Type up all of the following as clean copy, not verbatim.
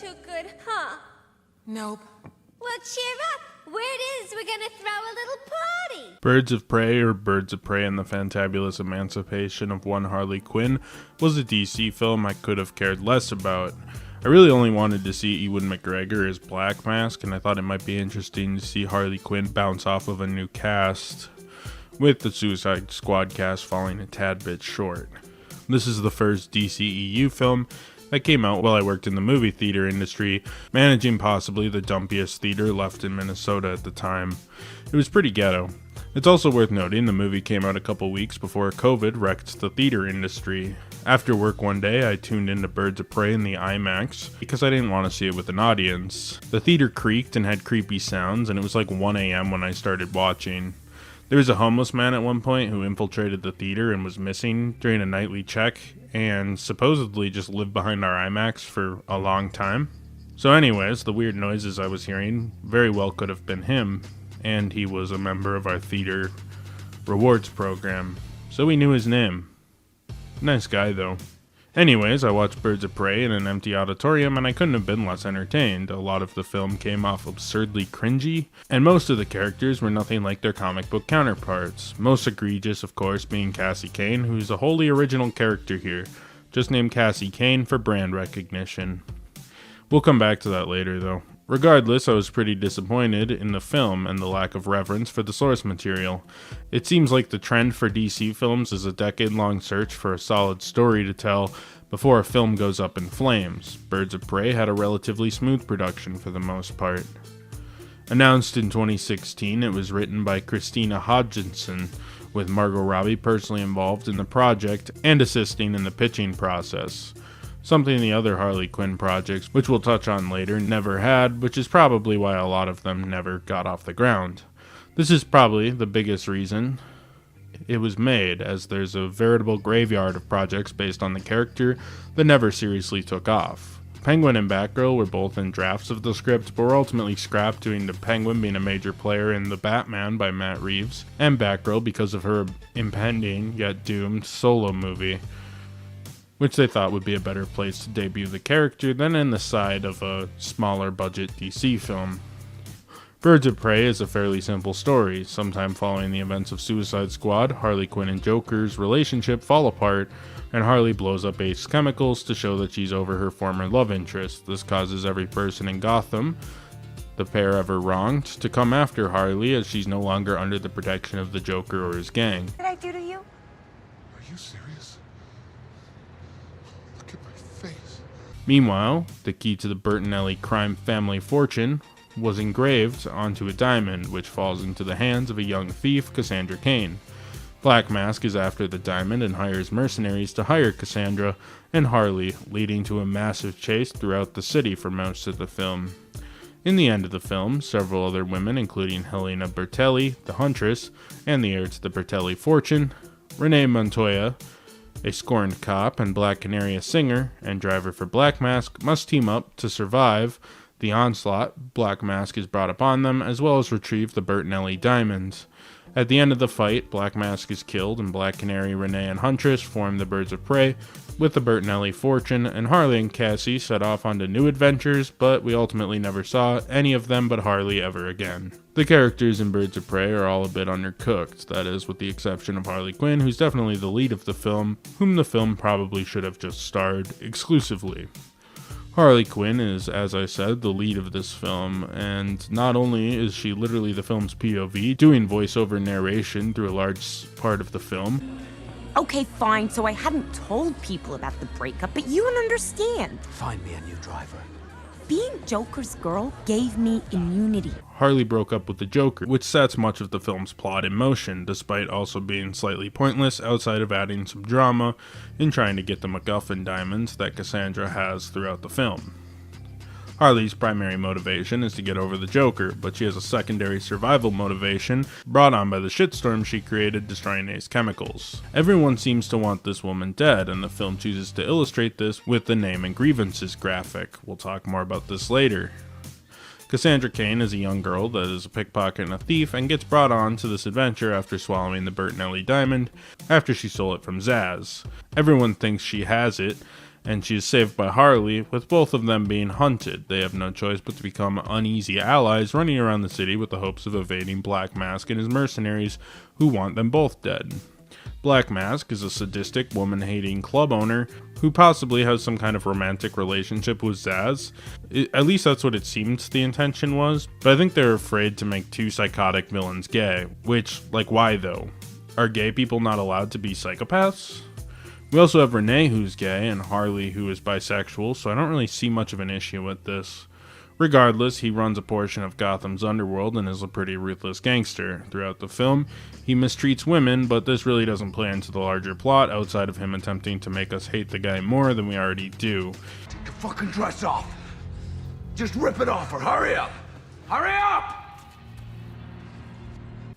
too good, huh? Nope. Well, cheer up. Word is we're gonna throw a little party. Birds of Prey, or Birds of Prey and the Fantabulous Emancipation of One Harley Quinn, was a DC film I could have cared less about. I really only wanted to see Ewan McGregor as Black Mask, and I thought it might be interesting to see Harley Quinn bounce off of a new cast, with the Suicide Squad cast falling a tad bit short. This is the first DCEU film that came out while I worked in the movie theater industry, managing possibly the dumpiest theater left in Minnesota at the time. It was pretty ghetto. It's also worth noting the movie came out a couple weeks before COVID wrecked the theater industry. After work one day, I tuned into Birds of Prey in the IMAX because I didn't want to see it with an audience. The theater creaked and had creepy sounds, and it was like 1 a.m. when I started watching. There was a homeless man at one point who infiltrated the theater and was missing during a nightly check, and supposedly just lived behind our IMAX for a long time. So anyways, the weird noises I was hearing very well could have been him, and he was a member of our theater rewards program, so we knew his name. Nice guy though. Anyways, I watched Birds of Prey in an empty auditorium, and I couldn't have been less entertained. A lot of the film came off absurdly cringy, and most of the characters were nothing like their comic book counterparts. Most egregious, of course, being Cassie Cain, who's a wholly original character here, just named Cassie Cain for brand recognition. We'll come back to that later, though. Regardless, I was pretty disappointed in the film and the lack of reverence for the source material. It seems like the trend for DC films is a decade-long search for a solid story to tell before a film goes up in flames. Birds of Prey had a relatively smooth production for the most part. Announced in 2016, it was written by Christina Hodgkinson, with Margot Robbie personally involved in the project and assisting in the pitching process. Something the other Harley Quinn projects, which we'll touch on later, never had, which is probably why a lot of them never got off the ground. This is probably the biggest reason it was made, as there's a veritable graveyard of projects based on the character that never seriously took off. Penguin and Batgirl were both in drafts of the script, but were ultimately scrapped due to Penguin being a major player in The Batman by Matt Reeves, and Batgirl because of her impending, yet doomed, solo movie, which they thought would be a better place to debut the character than in the side of a smaller budget DC film. Birds of Prey is a fairly simple story. Sometime following the events of Suicide Squad, Harley Quinn and Joker's relationship fall apart, and Harley blows up Ace Chemicals to show that she's over her former love interest. This causes every person in Gotham, the pair ever wronged, to come after Harley as she's no longer under the protection of the Joker or his gang. What did I do to you? Are you serious? Look at my face. Meanwhile, the key to the Bertinelli crime family fortune was engraved onto a diamond, which falls into the hands of a young thief, Cassandra Cain. Black Mask is after the diamond and hires mercenaries to hire Cassandra and Harley, leading to a massive chase throughout the city for most of the film. In the end of the film, several other women, including Helena Bertelli, the Huntress, and the heir to the Bertelli fortune, Renee Montoya, a scorned cop and Black Canary, a singer and driver for Black Mask, must team up to survive the onslaught Black Mask is brought upon them, as well as retrieve the Bertinelli diamonds. At the end of the fight, Black Mask is killed, and Black Canary, Renee, and Huntress form the Birds of Prey with the Bertinelli fortune, and Harley and Cassie set off onto new adventures, but we ultimately never saw any of them but Harley ever again. The characters in Birds of Prey are all a bit undercooked, that is, with the exception of Harley Quinn, who's definitely the lead of the film, whom the film probably should have just starred exclusively. Harley Quinn is, as I said, the lead of this film, and not only is she literally the film's POV, doing voiceover narration through a large part of the film. Okay, fine, so I hadn't told people about the breakup, but you don't understand. Find me a new driver. Being Joker's girl gave me immunity. Harley broke up with the Joker, which sets much of the film's plot in motion, despite also being slightly pointless outside of adding some drama in trying to get the MacGuffin diamonds that Cassandra has throughout the film. Harley's primary motivation is to get over the Joker, but she has a secondary survival motivation brought on by the shitstorm she created destroying Ace Chemicals. Everyone seems to want this woman dead, and the film chooses to illustrate this with the name and grievances graphic. We'll talk more about this later. Cassandra Cain is a young girl that is a pickpocket and a thief and gets brought on to this adventure after swallowing the Bertinelli diamond after she stole it from Zaz. Everyone thinks she has it, and she is saved by Harley, with both of them being hunted. They have no choice but to become uneasy allies running around the city with the hopes of evading Black Mask and his mercenaries who want them both dead. Black Mask is a sadistic, woman-hating club owner who possibly has some kind of romantic relationship with Zaz. At least that's what it seemed the intention was, but I think they're afraid to make two psychotic villains gay, which, like, why though? Are gay people not allowed to be psychopaths? We also have Renee, who's gay, and Harley, who is bisexual, so I don't really see much of an issue with this. Regardless, he runs a portion of Gotham's underworld and is a pretty ruthless gangster. Throughout the film, he mistreats women, but this really doesn't play into the larger plot outside of him attempting to make us hate the guy more than we already do. Take your fucking dress off. Just rip it off or hurry up. Hurry up!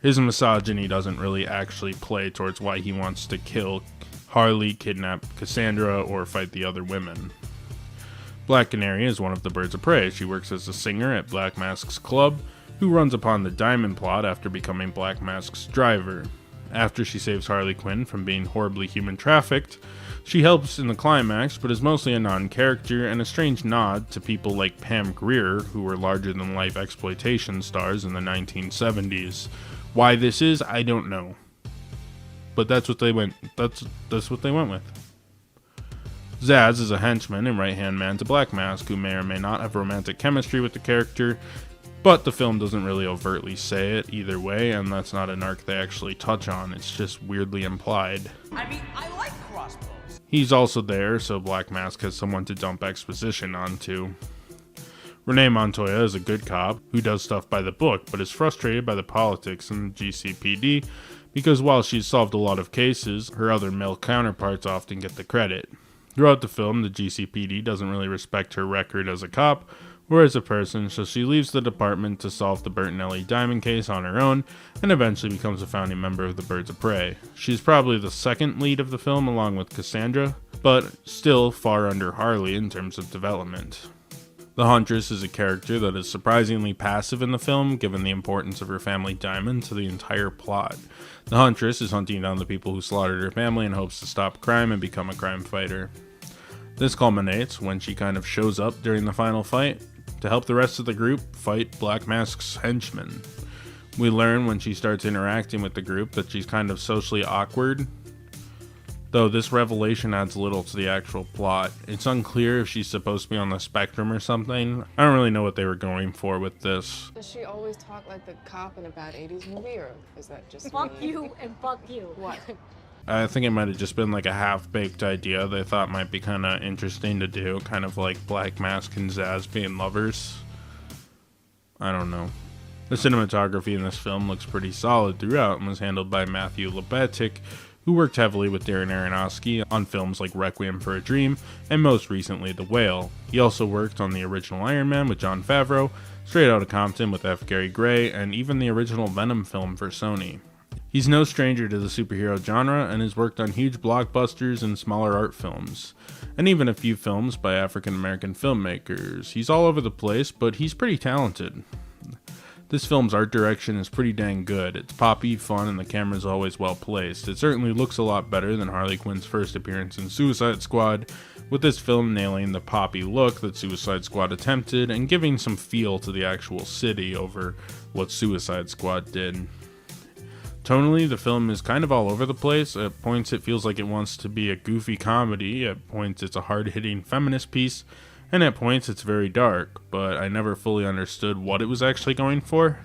His misogyny doesn't really actually play towards why he wants to kill Harley, kidnap Cassandra, or fight the other women. Black Canary is one of the birds of prey. She works as a singer at Black Mask's club, who runs upon the Diamond Plot after becoming Black Mask's driver. After she saves Harley Quinn from being horribly human trafficked, she helps in the climax, but is mostly a non-character and a strange nod to people like Pam Grier, who were larger-than-life exploitation stars in the 1970s. Why this is, I don't know. But that's what they went. That's what they went with. Zaz is a henchman and right-hand man to Black Mask, who may or may not have romantic chemistry with the character, but the film doesn't really overtly say it either way, and that's not an arc they actually touch on. It's just weirdly implied. I mean, I like crossbows. He's also there, so Black Mask has someone to dump exposition onto. Renee Montoya is a good cop who does stuff by the book, but is frustrated by the politics in the GCPD because while she's solved a lot of cases, her other male counterparts often get the credit. Throughout the film, the GCPD doesn't really respect her record as a cop or as a person, so she leaves the department to solve the Bertinelli diamond case on her own and eventually becomes a founding member of the Birds of Prey. She's probably the second lead of the film along with Cassandra, but still far under Harley in terms of development. The Huntress is a character that is surprisingly passive in the film, given the importance of her family diamond to the entire plot. The Huntress is hunting down the people who slaughtered her family in hopes to stop crime and become a crime fighter. This culminates when she kind of shows up during the final fight to help the rest of the group fight Black Mask's henchmen. We learn when she starts interacting with the group that she's kind of socially awkward, though this revelation adds little to the actual plot. It's unclear if she's supposed to be on the spectrum or something. I don't really know what they were going for with this. Does she always talk like the cop in a bad 80s movie, or is that just Fuck me? you and fuck you. What? I think it might have just been like a half-baked idea they thought might be kind of interesting to do, kind of like Black Mask and Zaz being lovers. I don't know. The cinematography in this film looks pretty solid throughout and was handled by Matthew Lebetic, who worked heavily with Darren Aronofsky on films like Requiem for a Dream and most recently The Whale. He also worked on the original Iron Man with Jon Favreau, Straight Outta Compton with F. Gary Gray, and even the original Venom film for Sony. He's no stranger to the superhero genre and has worked on huge blockbusters and smaller art films, and even a few films by African American filmmakers. He's all over the place, but he's pretty talented. This film's art direction is pretty dang good. It's poppy, fun, and the camera's always well placed. It certainly looks a lot better than Harley Quinn's first appearance in Suicide Squad, with this film nailing the poppy look that Suicide Squad attempted and giving some feel to the actual city over what Suicide Squad did. Tonally, the film is kind of all over the place. At points it feels like it wants to be a goofy comedy, at points it's a hard-hitting feminist piece, and at points it's very dark, but I never fully understood what it was actually going for.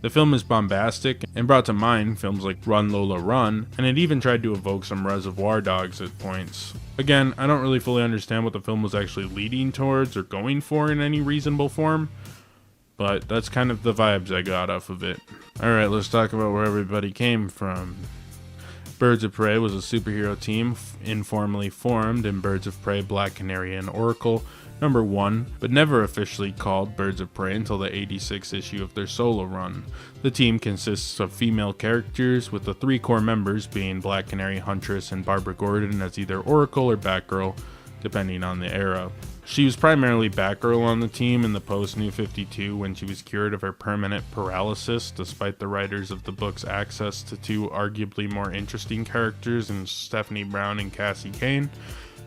The film is bombastic and brought to mind films like Run Lola Run, and it even tried to evoke some Reservoir Dogs at points. Again, I don't really fully understand what the film was actually leading towards or going for in any reasonable form, but that's kind of the vibes I got off of it. Alright, let's talk about where everybody came from. Birds of Prey was a superhero team informally formed in Birds of Prey, Black Canary, and Oracle #1, but never officially called Birds of Prey until the 86th issue of their solo run. The team consists of female characters, with the 3 core members being Black Canary, Huntress, and Barbara Gordon as either Oracle or Batgirl, depending on the era. She was primarily Batgirl on the team in the post-New 52 when she was cured of her permanent paralysis, despite the writers of the book's access to 2 arguably more interesting characters in Stephanie Brown and Cassie Kane.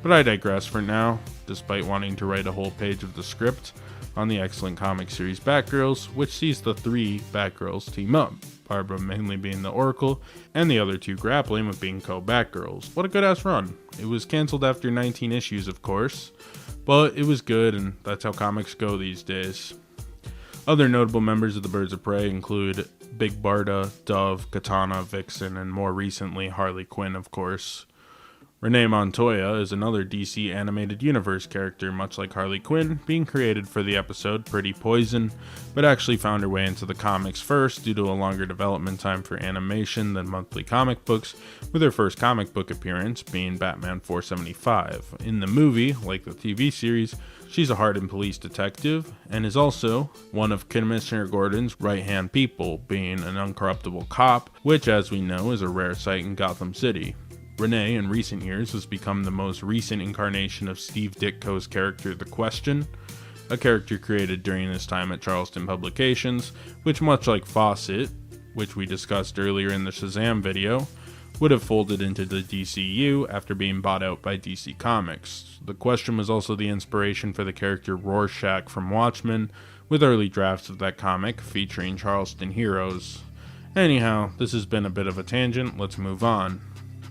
But I digress for now, despite wanting to write a whole page of the script on the excellent comic series Batgirls, which sees the 3 Batgirls team up, Barbara mainly being the Oracle, and the other 2 grappling with being co-Batgirls. What a good-ass run. It was cancelled after 19 issues, of course, but it was good, and that's how comics go these days. Other notable members of the Birds of Prey include Big Barda, Dove, Katana, Vixen, and more recently Harley Quinn, of course. Renee Montoya is another DC Animated Universe character, much like Harley Quinn, being created for the episode Pretty Poison, but actually found her way into the comics first due to a longer development time for animation than monthly comic books, with her first comic book appearance being Batman 475. In the movie, like the TV series, she's a hardened police detective, and is also one of Commissioner Gordon's right-hand people, being an uncorruptible cop, which as we know is a rare sight in Gotham City. Renee, in recent years, has become the most recent incarnation of Steve Ditko's character, The Question, a character created during his time at Charleston Publications, which much like Fawcett, which we discussed earlier in the Shazam video, would have folded into the DCEU after being bought out by DC Comics. The Question was also the inspiration for the character Rorschach from Watchmen, with early drafts of that comic featuring Charleston heroes. Anyhow, this has been a bit of a tangent, let's move on.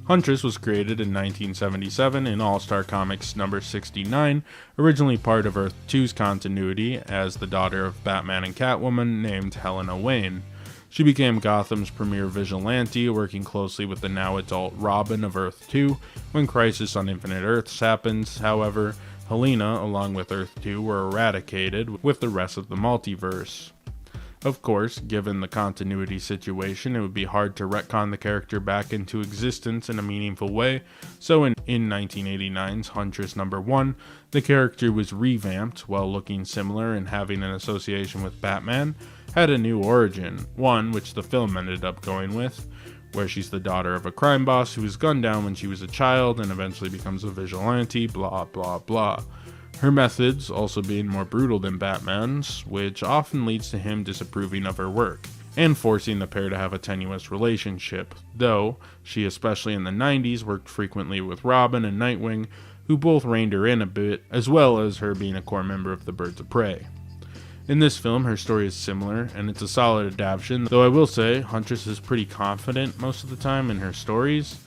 Huntress was created in 1977 in All-Star Comics number 69, originally part of Earth 2's continuity as the daughter of Batman and Catwoman named Helena Wayne. She became Gotham's premier vigilante, working closely with the now-adult Robin of Earth 2 when Crisis on Infinite Earths happens. However, Helena, along with Earth 2, were eradicated with the rest of the multiverse. Of course, given the continuity situation, it would be hard to retcon the character back into existence in a meaningful way, so in 1989's Huntress number 1, the character was revamped while looking similar and having an association with Batman, had a new origin, one which the film ended up going with, where she's the daughter of a crime boss who was gunned down when she was a child and eventually becomes a vigilante, blah blah blah. Her methods also being more brutal than Batman's, which often leads to him disapproving of her work, and forcing the pair to have a tenuous relationship, though she, especially in the 90s, worked frequently with Robin and Nightwing, who both reined her in a bit, as well as her being a core member of the Birds of Prey. In this film, her story is similar, and it's a solid adaptation, though I will say, Huntress is pretty confident most of the time in her stories,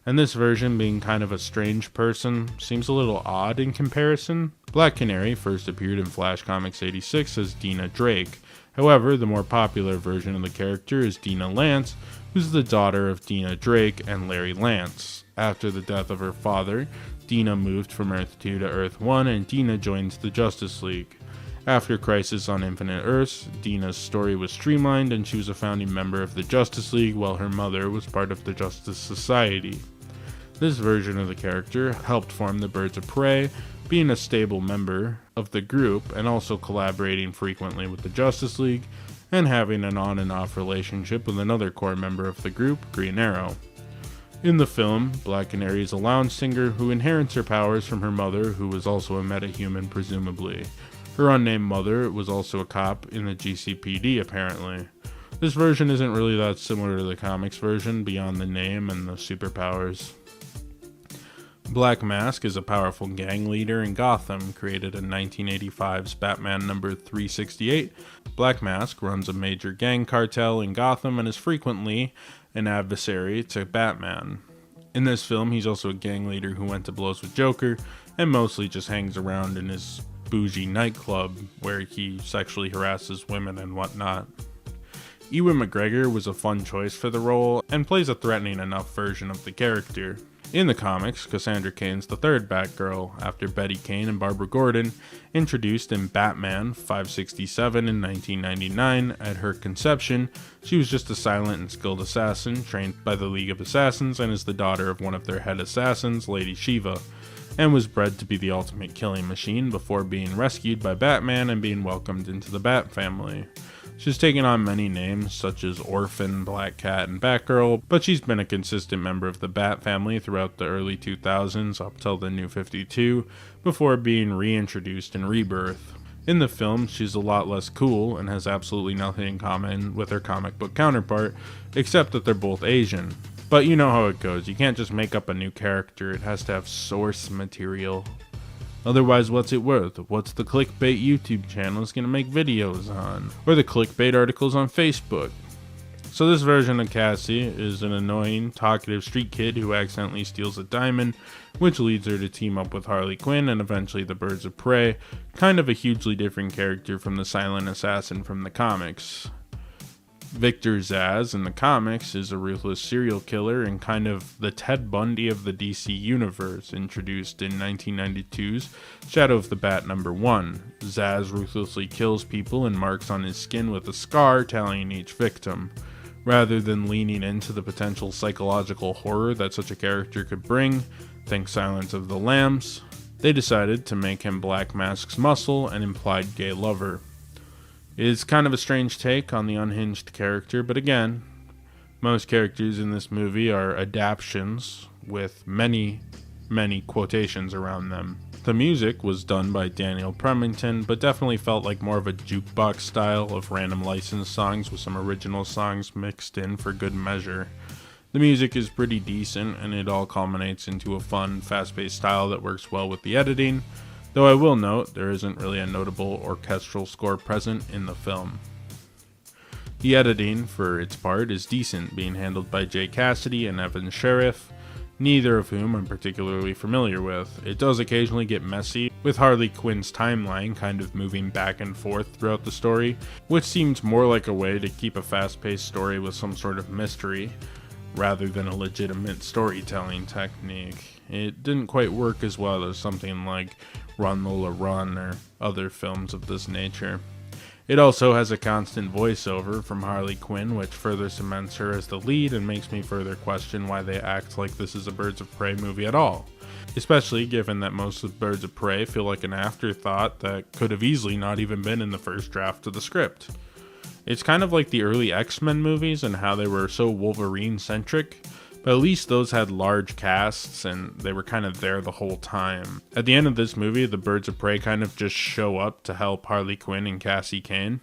and this version, being kind of a strange person, seems a little odd in comparison. Black Canary first appeared in Flash Comics 86 as Dina Drake. However, the more popular version of the character is Dina Lance, who's the daughter of Dina Drake and Larry Lance. After the death of her father, Dina moved from Earth 2 to Earth 1, and Dina joins the Justice League. After Crisis on Infinite Earths, Dina's story was streamlined and she was a founding member of the Justice League while her mother was part of the Justice Society. This version of the character helped form the Birds of Prey, being a stable member of the group and also collaborating frequently with the Justice League and having an on and off relationship with another core member of the group, Green Arrow. In the film, Black Canary is a lounge singer who inherits her powers from her mother, who was also a metahuman presumably. Her unnamed mother was also a cop in the GCPD apparently. This version isn't really that similar to the comics version beyond the name and the superpowers. Black Mask is a powerful gang leader in Gotham, created in 1985's Batman number 368. Black Mask runs a major gang cartel in Gotham and is frequently an adversary to Batman. In this film, he's also a gang leader who went to blows with Joker and mostly just hangs around in his bougie nightclub where he sexually harasses women and whatnot. Ewan McGregor was a fun choice for the role and plays a threatening enough version of the character. In the comics, Cassandra Cain's the third Batgirl, after Betty Kane and Barbara Gordon, introduced in Batman 567 in 1999. At her conception, she was just a silent and skilled assassin trained by the League of Assassins and is the daughter of one of their head assassins, Lady Shiva, and was bred to be the ultimate killing machine before being rescued by Batman and being welcomed into the Bat family. She's taken on many names, such as Orphan, Black Cat, and Batgirl, but she's been a consistent member of the Bat family throughout the early 2000s up till the New 52, before being reintroduced in Rebirth. In the film, she's a lot less cool and has absolutely nothing in common with her comic book counterpart, except that they're both Asian. But you know how it goes. You can't just make up a new character. It has to have source material. Otherwise, what's it worth? What's the clickbait YouTube channel is going to make videos on? Or the clickbait articles on Facebook? So this version of Cassie is an annoying, talkative street kid who accidentally steals a diamond, which leads her to team up with Harley Quinn and eventually the Birds of Prey, kind of a hugely different character from the silent assassin from the comics. Victor Zsasz in the comics is a ruthless serial killer and kind of the Ted Bundy of the DC universe, introduced in 1992's Shadow of the Bat #1. Zsasz ruthlessly kills people and marks on his skin with a scar tallying each victim. Rather than leaning into the potential psychological horror that such a character could bring, think Silence of the Lambs, they decided to make him Black Mask's muscle and implied gay lover. It is kind of a strange take on the unhinged character, but again, most characters in this movie are adaptions with many quotations around them. The music was done by Daniel Premington, but definitely felt like more of a jukebox style of random licensed songs with some original songs mixed in for good measure. The music is pretty decent, and it all culminates into a fun, fast-paced style that works well with the editing, though I will note there isn't really a notable orchestral score present in the film. The editing, for its part, is decent, being handled by Jay Cassidy and Evan Sheriff, neither of whom I'm particularly familiar with. It does occasionally get messy, with Harley Quinn's timeline kind of moving back and forth throughout the story, which seems more like a way to keep a fast-paced story with some sort of mystery, rather than a legitimate storytelling technique. It didn't quite work as well as something like Run Lola Run or other films of this nature. It also has a constant voiceover from Harley Quinn, which further cements her as the lead and makes me further question why they act like this is a Birds of Prey movie at all, especially given that most of Birds of Prey feel like an afterthought that could have easily not even been in the first draft of the script. It's kind of like the early X-Men movies and how they were so Wolverine-centric, but at least those had large casts and they were kind of there the whole time. At the end of this movie, the Birds of Prey kind of just show up to help Harley Quinn and Cassie Cain.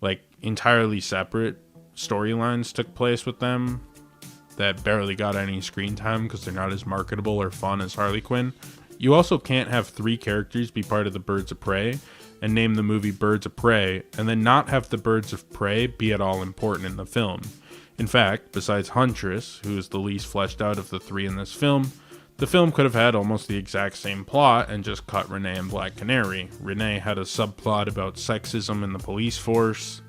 Like, entirely separate storylines took place with them that barely got any screen time because they're not as marketable or fun as Harley Quinn. You also can't have 3 characters be part of the Birds of Prey and name the movie Birds of Prey and then not have the Birds of Prey be at all important in the film. In fact, besides Huntress, who is the least fleshed out of the 3 in this film, the film could have had almost the exact same plot and just cut Renee and Black Canary. Renee had a subplot about sexism in the police force,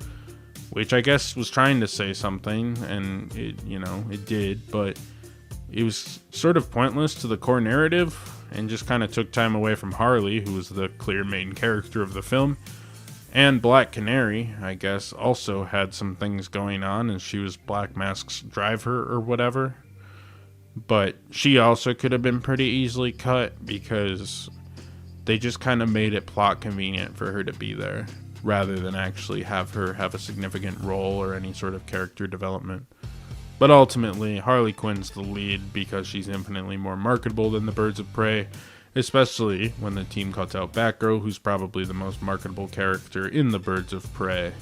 which I guess was trying to say something, and it did, but it was sort of pointless to the core narrative and just kind of took time away from Harley, who was the clear main character of the film. And Black Canary, I guess, also had some things going on, and she was Black Mask's driver or whatever. But she also could have been pretty easily cut because they just kind of made it plot convenient for her to be there, rather than actually have her have a significant role or any sort of character development. But ultimately, Harley Quinn's the lead because she's infinitely more marketable than the Birds of Prey, especially when the team cuts out Batgirl, who's probably the most marketable character in the Birds of Prey,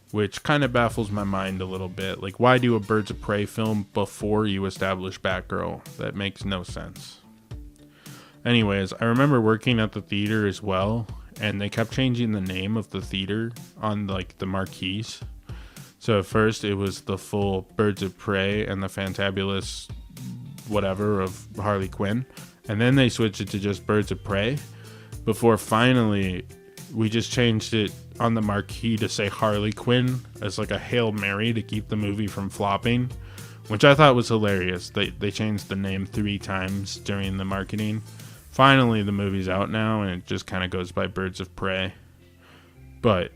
which kind of baffles my mind a little bit. Like, why do a Birds of Prey film before you establish Batgirl? That makes no sense. Anyways, I remember working at the theater as well, and they kept changing the name of the theater on, like, the marquees. So at first it was the full Birds of Prey and the Fantabulous whatever of Harley Quinn. And then they switched it to just Birds of Prey, before finally we just changed it on the marquee to say Harley Quinn as like a Hail Mary to keep the movie from flopping, which I thought was hilarious. They changed the name 3 times during the marketing. Finally, the movie's out now, and it just kind of goes by Birds of Prey. But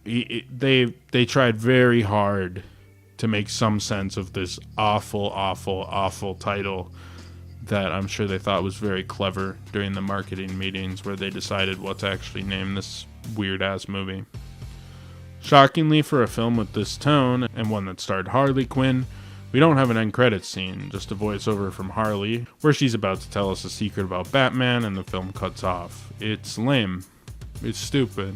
they tried very hard to make some sense of this awful title that I'm sure they thought was very clever during the marketing meetings where they decided what to actually name this weird-ass movie. Shockingly, for a film with this tone, and one that starred Harley Quinn, we don't have an end credits scene, just a voiceover from Harley, where she's about to tell us a secret about Batman and the film cuts off. It's lame. It's stupid.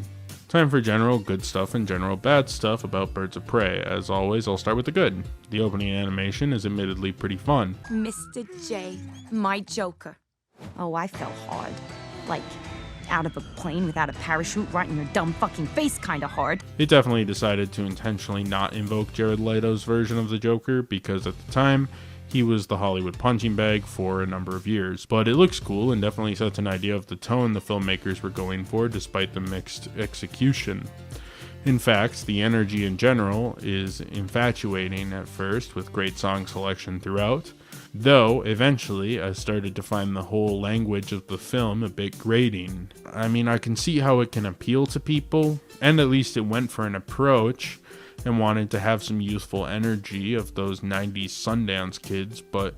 Time for general good stuff and general bad stuff about Birds of Prey. As always, I'll start with the good. The opening animation is admittedly pretty fun. Mr. J, my Joker. Oh, I fell hard. Like, out of a plane without a parachute right in your dumb fucking face kinda hard. They definitely decided to intentionally not invoke Jared Leto's version of the Joker because at the time, he was the Hollywood punching bag for a number of years. But it looks cool and definitely sets an idea of the tone the filmmakers were going for despite the mixed execution. In fact, the energy in general is infatuating at first with great song selection throughout, though eventually I started to find the whole language of the film a bit grating. I mean, I can see how it can appeal to people, and at least it went for an approach and wanted to have some youthful energy of those 90s Sundance kids, but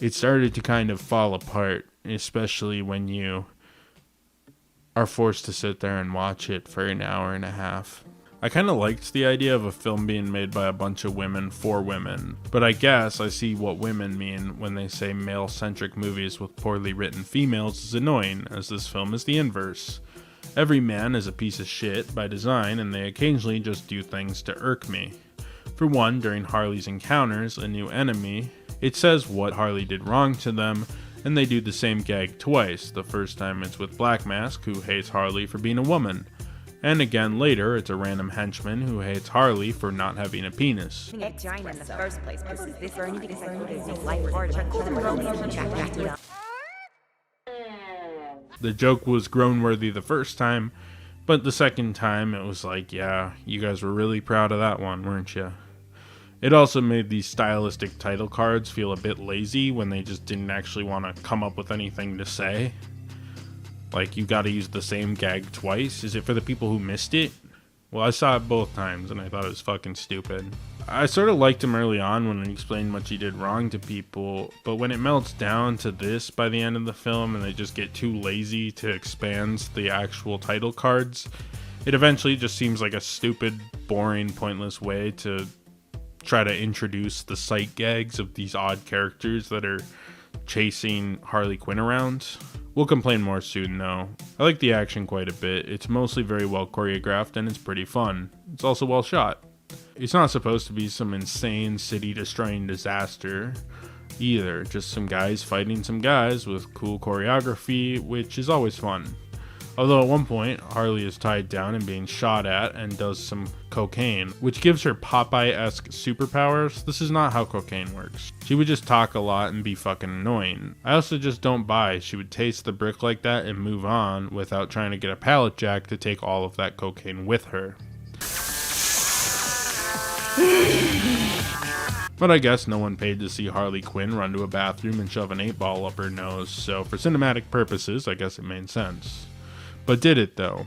it started to kind of fall apart, especially when you are forced to sit there and watch it for an hour and a half. I kind of liked the idea of a film being made by a bunch of women for women, but I guess I see what women mean when they say male-centric movies with poorly written females is annoying, as this film is the inverse. Every man is a piece of shit by design, and they occasionally just do things to irk me. For one, during Harley's encounters a new enemy, it says what Harley did wrong to them, and they do the same gag twice. The first time it's with Black Mask, who hates Harley for being a woman. And again later, it's a random henchman who hates Harley for not having a penis. Get giant in the first place because this Bernie because I put his life hard to The joke was groan-worthy the first time, but the second time it was like, yeah, you guys were really proud of that one, weren't you? It also made these stylistic title cards feel a bit lazy when they just didn't actually want to come up with anything to say. Like, you gotta use the same gag twice? Is it for the people who missed it? Well, I saw it both times and I thought it was fucking stupid. I sort of liked him early on when he explained what he did wrong to people, but when it melts down to this by the end of the film and they just get too lazy to expand the actual title cards, it eventually just seems like a stupid, boring, pointless way to try to introduce the sight gags of these odd characters that are chasing Harley Quinn around. We'll complain more soon though. I like the action quite a bit. It's mostly very well choreographed and it's pretty fun. It's also well shot. It's not supposed to be some insane city-destroying disaster either. Just some guys fighting some guys with cool choreography, which is always fun. Although at one point, Harley is tied down and being shot at and does some cocaine, which gives her Popeye-esque superpowers. This is not how cocaine works. She would just talk a lot and be fucking annoying. I also just don't buy she would taste the brick like that and move on without trying to get a pallet jack to take all of that cocaine with her. But I guess no one paid to see Harley Quinn run to a bathroom and shove an 8-ball up her nose, so for cinematic purposes, I guess it made sense. But did it though?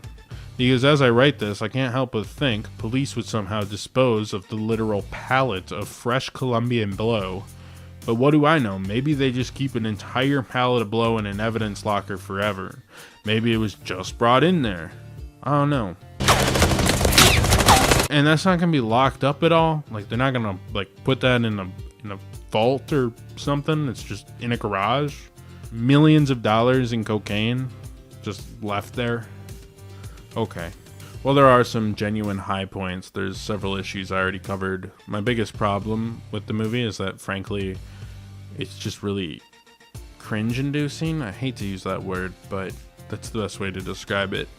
Because as I write this, I can't help but think police would somehow dispose of the literal pallet of fresh Colombian blow. But what do I know? Maybe they just keep an entire pallet of blow in an evidence locker forever. Maybe it was just brought in there. I don't know. And that's not gonna be locked up at all. Like they're not gonna like put that in a vault or something. It's just in a garage. Millions of dollars in cocaine just left there. Okay. Well, there are some genuine high points. There's several issues I already covered. My biggest problem with the movie is that, frankly, it's just really cringe-inducing. I hate to use that word, but that's the best way to describe it.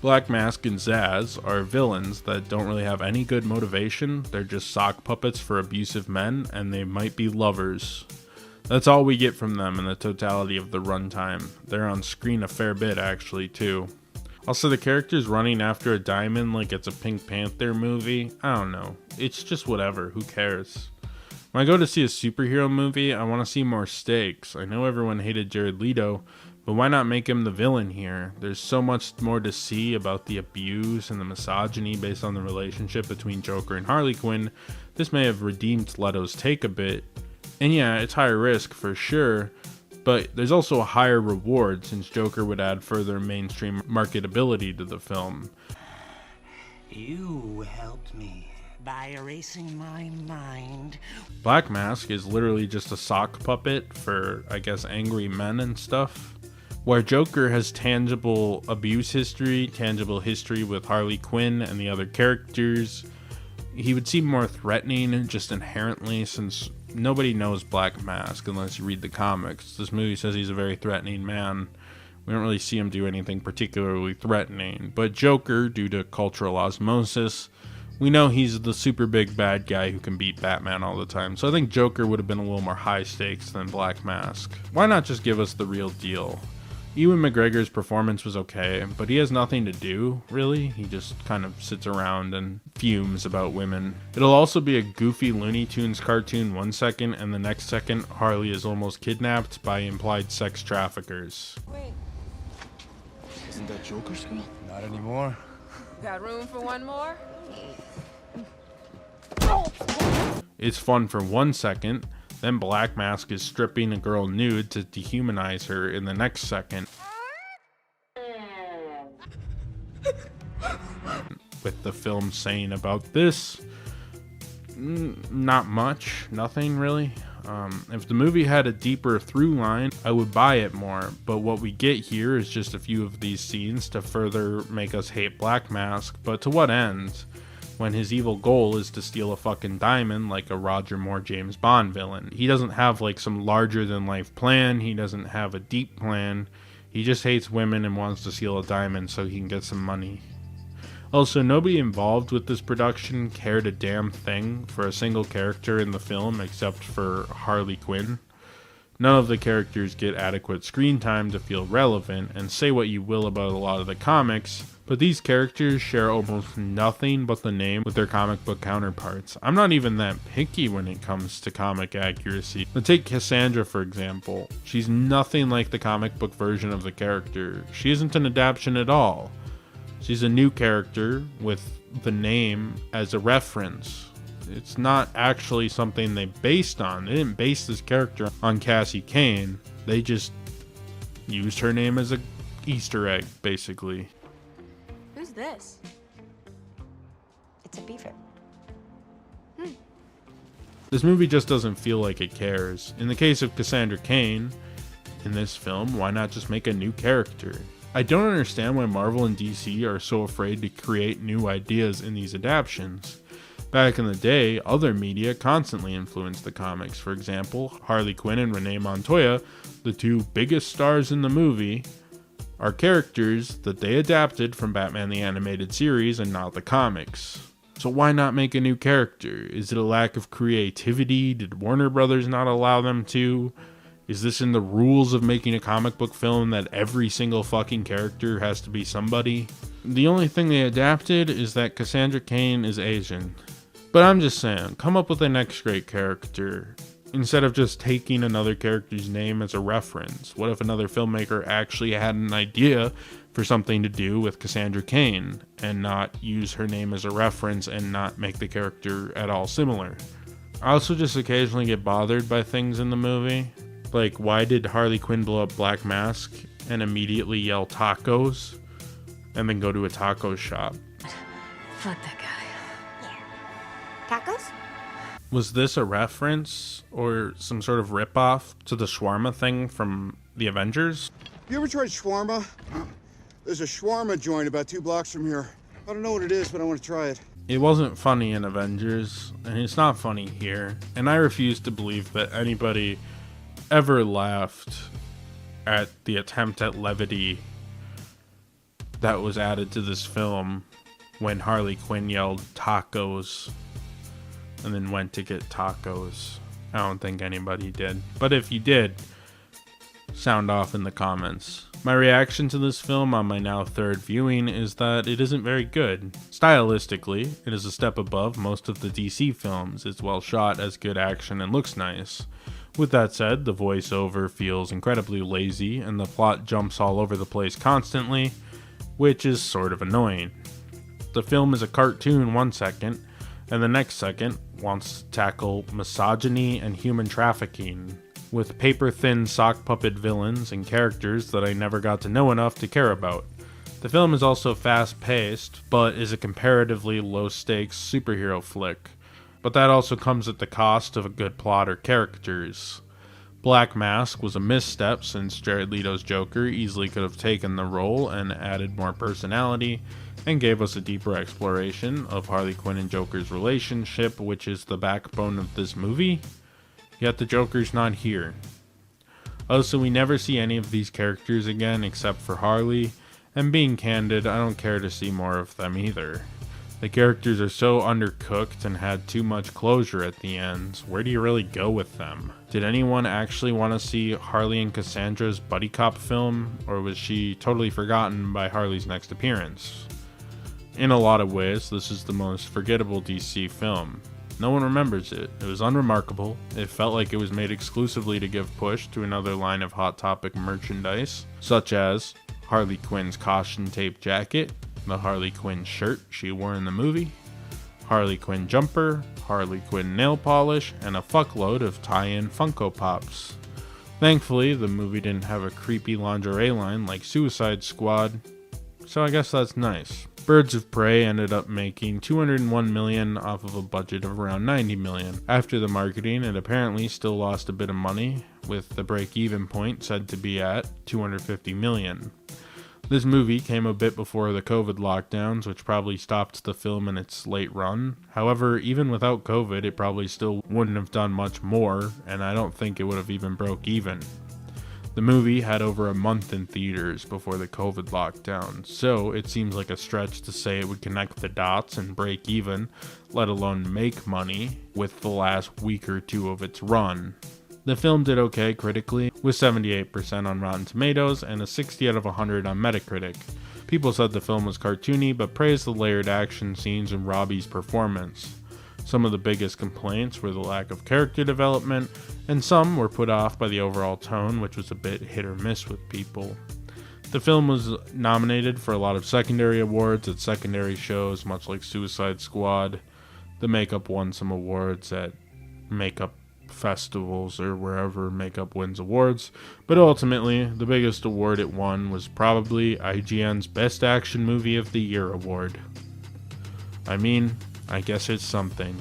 Black Mask and Zsasz are villains that don't really have any good motivation. They're just sock puppets for abusive men, and they might be lovers. That's all we get from them in the totality of the runtime. They're on screen a fair bit, actually, too. Also, the characters running after a diamond like it's a Pink Panther movie, I don't know. It's just whatever, who cares? When I go to see a superhero movie, I want to see more stakes. I know everyone hated Jared Leto, but why not make him the villain here? There's so much more to see about the abuse and the misogyny based on the relationship between Joker and Harley Quinn. This may have redeemed Leto's take a bit. And yeah, it's higher risk for sure, but there's also a higher reward since Joker would add further mainstream marketability to the film. You helped me by erasing my mind. Black Mask is literally just a sock puppet for, I guess, angry men and stuff. Where Joker has tangible abuse history, tangible history with Harley Quinn and the other characters, he would seem more threatening just inherently, since nobody knows Black Mask unless you read the comics. This movie says he's a very threatening man. We don't really see him do anything particularly threatening. But Joker, due to cultural osmosis, we know he's the super big bad guy who can beat Batman all the time. So I think Joker would have been a little more high stakes than Black Mask. Why not just give us the real deal? Ewan McGregor's performance was okay, but he has nothing to do, really. He just kind of sits around and fumes about women. It'll also be a goofy Looney Tunes cartoon one second, and the next second, Harley is almost kidnapped by implied sex traffickers. Wait, Isn't that Joker's girl? Not anymore. got room for one more? It's fun for 1 second, then Black Mask is stripping a girl nude to dehumanize her in the next second. With the film saying about this, not much, nothing really. If the movie had a deeper through line, I would buy it more, but what we get here is just a few of these scenes to further make us hate Black Mask, but to what end? When his evil goal is to steal a fucking diamond like a Roger Moore James Bond villain. He doesn't have like some larger than life plan, he doesn't have a deep plan, he just hates women and wants to steal a diamond so he can get some money. Also, nobody involved with this production cared a damn thing for a single character in the film except for Harley Quinn. None of the characters get adequate screen time to feel relevant, and say what you will about a lot of the comics, but these characters share almost nothing but the name with their comic book counterparts. I'm not even that picky when it comes to comic accuracy. But take Cassandra for example. She's nothing like the comic book version of the character. She isn't an adaptation at all. She's a new character with the name as a reference. It's not actually something they based on. They didn't base this character on Cassie Cain. They just used her name as a Easter egg, basically. Who's this? It's a beaver. This movie just doesn't feel like it cares. In the case of Cassandra Cain, in this film, why not just make a new character? I don't understand why Marvel and DC are so afraid to create new ideas in these adaptations. Back in the day, other media constantly influenced the comics. For example, Harley Quinn and Renee Montoya, the two biggest stars in the movie, are characters that they adapted from Batman the Animated Series and not the comics. So why not make a new character? Is it a lack of creativity? Did Warner Brothers not allow them to? Is this in the rules of making a comic book film that every single fucking character has to be somebody? The only thing they adapted is that Cassandra Cain is Asian. But I'm just saying, come up with the next great character, instead of just taking another character's name as a reference. What if another filmmaker actually had an idea for something to do with Cassandra Cain, and not use her name as a reference and not make the character at all similar? I also just occasionally get bothered by things in the movie. Like, why did Harley Quinn blow up Black Mask and immediately yell tacos, and then go to a taco shop? Fuck that guy. Tacos? Was this a reference or some sort of ripoff to the shawarma thing from the Avengers? You ever tried shawarma? There's a shawarma joint about 2 blocks from here. I don't know what it is, but I want to try it. It wasn't funny in Avengers, and it's not funny here, and I refuse to believe that anybody ever laughed at the attempt at levity that was added to this film when Harley Quinn yelled tacos and then went to get tacos. I don't think anybody did. But if you did, sound off in the comments. My reaction to this film on my now 3rd viewing is that it isn't very good. Stylistically, it is a step above most of the DC films. It's well shot, has good action, and looks nice. With that said, the voiceover feels incredibly lazy, and the plot jumps all over the place constantly, which is sort of annoying. The film is a cartoon 1 second, and the next second wants to tackle misogyny and human trafficking, with paper-thin sock puppet villains and characters that I never got to know enough to care about. The film is also fast-paced, but is a comparatively low-stakes superhero flick, but that also comes at the cost of a good plot or characters. Black Mask was a misstep since Jared Leto's Joker easily could have taken the role and added more personality and gave us a deeper exploration of Harley Quinn and Joker's relationship, which is the backbone of this movie. Yet the Joker's not here. Also, we never see any of these characters again except for Harley, and being candid, I don't care to see more of them either. The characters are so undercooked and had too much closure at the end. Where do you really go with them? Did anyone actually want to see Harley and Cassandra's buddy cop film, or was she totally forgotten by Harley's next appearance? In a lot of ways, this is the most forgettable DC film. No one remembers it. It was unremarkable. It felt like it was made exclusively to give push to another line of Hot Topic merchandise, such as Harley Quinn's caution tape jacket, the Harley Quinn shirt she wore in the movie, Harley Quinn jumper, Harley Quinn nail polish, and a fuckload of tie-in Funko Pops. Thankfully, the movie didn't have a creepy lingerie line like Suicide Squad, so I guess that's nice. Birds of Prey ended up making $201 million off of a budget of around $90 million. After the marketing, it apparently still lost a bit of money, with the break-even point said to be at $250 million. This movie came a bit before the COVID lockdowns, which probably stopped the film in its late run. However, even without COVID, it probably still wouldn't have done much more, and I don't think it would have even broke even. The movie had over a month in theaters before the COVID lockdown, so it seems like a stretch to say it would connect the dots and break even, let alone make money, with the last week or two of its run. The film did okay critically, with 78% on Rotten Tomatoes and a 60 out of 100 on Metacritic. People said the film was cartoony, but praised the layered action scenes and Robbie's performance. Some of the biggest complaints were the lack of character development, and some were put off by the overall tone, which was a bit hit or miss with people. The film was nominated for a lot of secondary awards at secondary shows, much like Suicide Squad. The makeup won some awards at makeup festivals or wherever makeup wins awards, but ultimately the biggest award it won was probably IGN's Best Action Movie of the Year award. I mean, I guess it's something.